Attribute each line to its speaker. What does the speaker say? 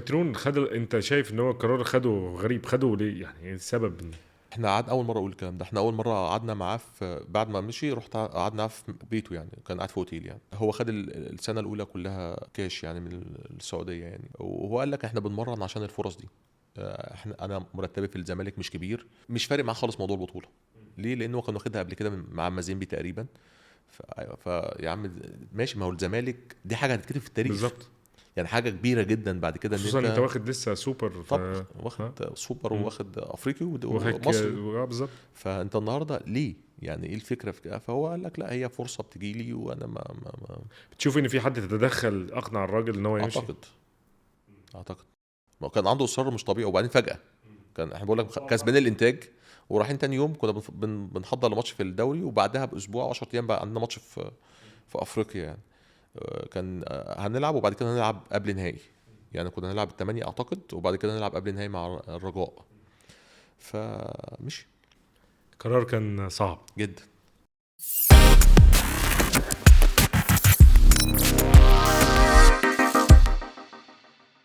Speaker 1: كارترون خد انت شايف ان هو قرار خده غريب، خده ليه يعني؟ إيه السبب
Speaker 2: احنا قعدنا اول مره اقول الكلام ده، احنا اول مره قعدنا معاه في بعد ما مشي، رحت قعدنا معاه في بيته يعني، كان قاعد في اوتيل يعني. هو خد السنه الاولى كلها كاش يعني من السعوديه يعني، وهو قال لك احنا بنمرن عشان الفرص دي. انا مرتبي في الزمالك مش كبير، مش فارق معاه خالص موضوع البطوله. ليه؟ لانه كان واخدها قبل كده مع مازيمبي تقريبا. يا عم ماشي، ما هو الزمالك دي حاجه هتتكتب في التاريخ
Speaker 1: بالظبط؟
Speaker 2: يعني، حاجه كبيره جدا بعد كده ان
Speaker 1: خصوصا انت
Speaker 2: انت.
Speaker 1: واخد لسه سوبر
Speaker 2: طب
Speaker 1: ها.
Speaker 2: واخد سوبر
Speaker 1: مم.
Speaker 2: وواخد افريقي
Speaker 1: واخد
Speaker 2: ومصري.
Speaker 1: بالظبط.
Speaker 2: فانت النهارده ليه يعني؟ ايه الفكره في كده؟ فهو قال لك لا، هي فرصه بتجي لي وانا ما
Speaker 1: بتشوف ان في حد تتدخل اقنع الراجل ان هو يمشي؟
Speaker 2: اعتقد ما هو كان عنده اصرار مش طبيعي، وبعدين فجاه كان احنا بقول لك كسبان الانتاج، ورايحين تاني يوم كنا بنحضر لماتش في الدوري، وبعدها باسبوع 10 ايام بقى عندنا ماتش في افريقيا يعني. كان هنلعب، وبعد كده هنلعب قبل نهائي يعني، كنا هنلعب الثمانية اعتقد، وبعد كده نلعب قبل نهائي مع الرجاء. فمشي
Speaker 1: قرار كان صعب.
Speaker 2: جدا.